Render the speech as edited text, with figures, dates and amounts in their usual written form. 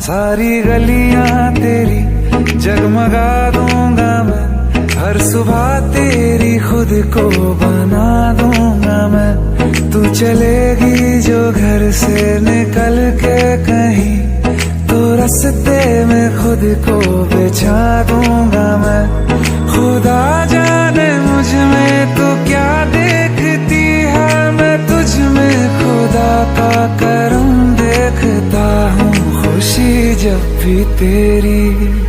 सारी गलियां तेरी जगमगा दूंगा मैं, हर सुबह तेरी खुद को बना दूंगा मैं। तू चलेगी जो घर से निकल के कहीं, तो रास्ते में खुद को बिछा दूंगा मैं। खुदा जाने मुझ में तू क्या देखती है, मैं तुझ में खुदा का करम देखता हूँ। खुशी जब भी तेरी